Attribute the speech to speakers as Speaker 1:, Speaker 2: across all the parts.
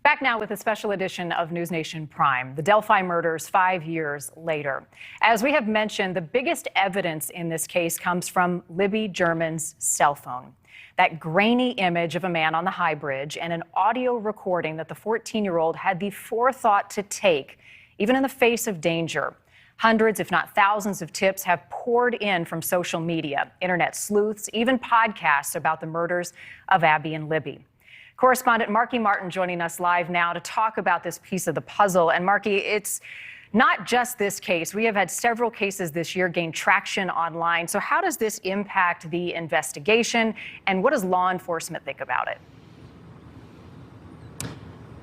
Speaker 1: Back now with a special edition of NewsNation Prime, the Delphi murders 5 years later. As we have mentioned, the biggest evidence in this case comes from Libby German's cell phone. That grainy image of a man on the high bridge and an audio recording that the 14-year-old had the forethought to take, even in the face of danger. Hundreds, if not thousands, of tips have poured in from social media, internet sleuths, even podcasts about the murders of Abby and Libby. Correspondent Marky Martin joining us live now to talk about this piece of the puzzle. And Marky, it's not just this case. We have had several cases this year gain traction online. So how does this impact the investigation, and what does law enforcement think about it?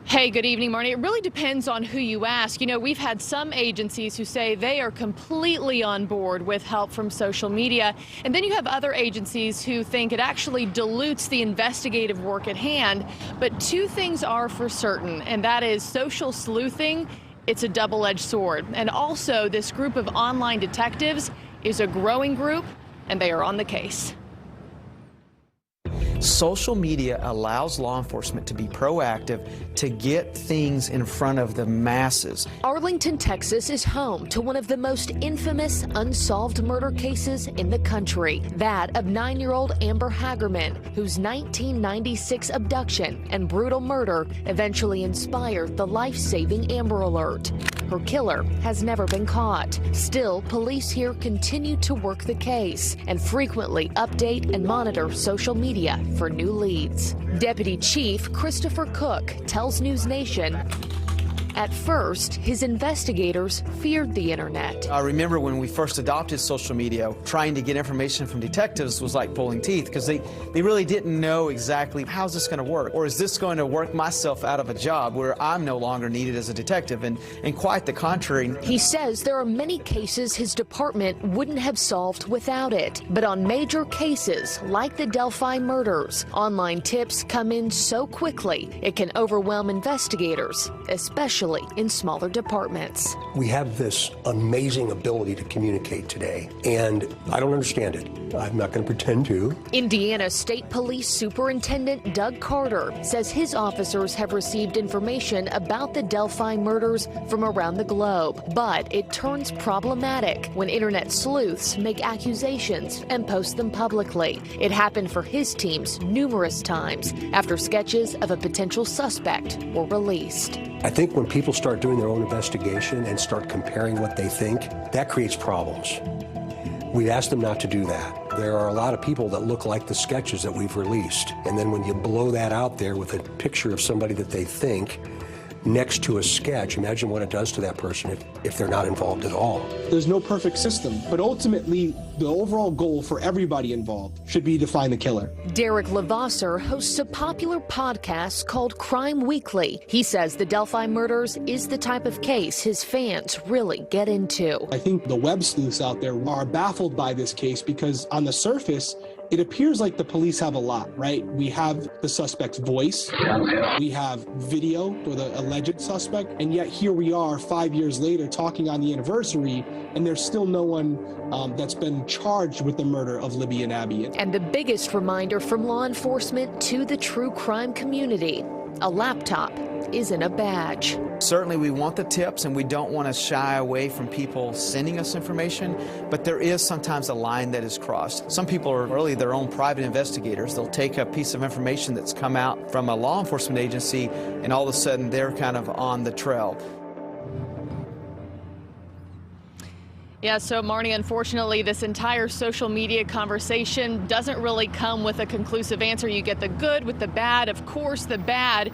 Speaker 2: Hey, good evening, Marnie. It really depends on who you ask. You know, we've had some agencies who say they are completely on board with help from social media. And then you have other agencies who think it actually dilutes the investigative work at hand. But two things are for certain, and that is social sleuthing. It's a double-edged sword. And also, this group of online detectives is a growing group, and they are on the case.
Speaker 3: Social media allows law enforcement to be proactive, to get things in front of the masses.
Speaker 4: Arlington, Texas is home to one of the most infamous unsolved murder cases in the country, that of 9-year-old Amber Hagerman, whose 1996 abduction and brutal murder eventually inspired the life-saving Amber Alert. Her killer has never been caught. Still, police here continue to work the case and frequently update and monitor social media for new leads. Deputy Chief Christopher Cook tells NewsNation, at first, his investigators feared the internet.
Speaker 3: I remember when we first adopted social media, trying to get information from detectives was like pulling teeth, because they really didn't know exactly, how's this going to work? Or is this going to work myself out of a job where I'm no longer needed as a detective? And quite the contrary.
Speaker 4: He says there are many cases his department wouldn't have solved without it. But on major cases like the Delphi murders, online tips come in so quickly it can overwhelm investigators, especially in smaller departments.
Speaker 5: We have this amazing ability to communicate today, and I don't understand it. I'm not going to pretend to.
Speaker 4: Indiana State Police Superintendent Doug Carter says his officers have received information about the Delphi murders from around the globe, but it turns problematic when internet sleuths make accusations and post them publicly. It happened for his teams numerous times after sketches of a potential suspect were released.
Speaker 5: I think when people start doing their own investigation and start comparing what they think, that creates problems. We ask them not to do that. There are a lot of people that look like the sketches that we've released. And then when you blow that out there with a picture of somebody that they think next to a sketch, imagine what it does to that person if they're not involved at all.
Speaker 6: There's no perfect system, but ultimately the overall goal for everybody involved should be to find the killer.
Speaker 4: Derek Levasseur hosts a popular podcast called Crime Weekly. He says the Delphi murders is the type of case his fans really get into.
Speaker 6: I think the web sleuths out there are baffled by this case because on the surface, it appears like the police have a lot, right? We have the suspect's voice, we have video for the alleged suspect, and yet here we are 5 years later talking on the anniversary, and there's still no one that's been charged with the murder of Libby and Abby.
Speaker 4: And the biggest reminder from law enforcement to the true crime community, a laptop isn't a badge.
Speaker 3: Certainly we want the tips, and we don't want to shy away from people sending us information, but there is sometimes a line that is crossed. Some people are really their own private investigators. They'll take a piece of information that's come out from a law enforcement agency, and all of a sudden they're kind of on the trail.
Speaker 2: Yeah, so Marnie, unfortunately, this entire social media conversation doesn't really come with a conclusive answer. You get the good with the bad. Of course, the bad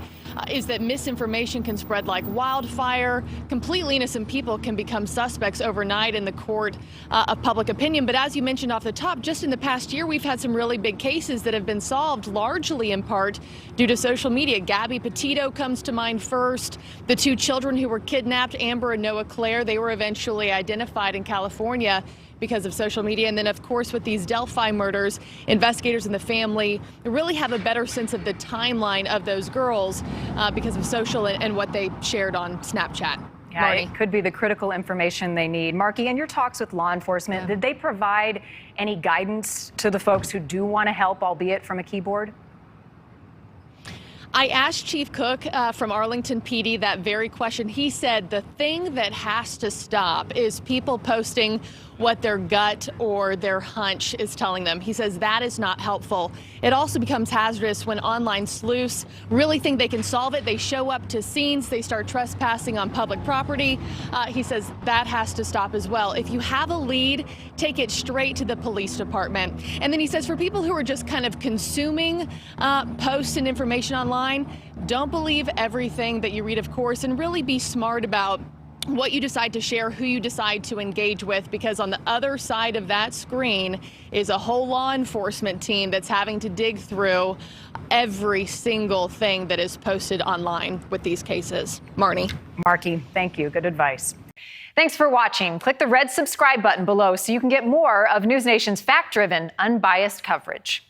Speaker 2: is that misinformation can spread like wildfire. Completely innocent people can become suspects overnight in the court of public opinion. But as you mentioned off the top, just in the past year, we've had some really big cases that have been solved largely in part due to social media. Gabby Petito comes to mind first. The two children who were kidnapped, Amber and Noah Claire, they were eventually identified in California because of social media. And then, of course, with these Delphi murders, investigators and the family really have a better sense of the timeline of those girls because of social and what they shared on Snapchat.
Speaker 1: Yeah,
Speaker 2: Marnie.
Speaker 1: it could be the critical information they need. Marky, in your talks with law enforcement, did they provide any guidance to the folks who do want to help, albeit from a keyboard?
Speaker 2: I asked Chief Cook from Arlington PD that very question. He said the thing that has to stop is people posting what their gut or their hunch is telling them. He says that is not helpful. It also becomes hazardous when online sleuths really think they can solve it. They show up to scenes, they start trespassing on public property. He says that has to stop as well. If you have a lead, take it straight to the police department. And then he says for people who are just kind of consuming posts and information online, don't believe everything that you read, of course, and really be smart about what you decide to share, who you decide to engage with, because on the other side of that screen is a whole law enforcement team that's having to dig through every single thing that is posted online with these cases.
Speaker 1: Marky, thank you. Good advice. Thanks for watching. Click the red subscribe button below so you can get more of NewsNation's fact-driven, unbiased coverage.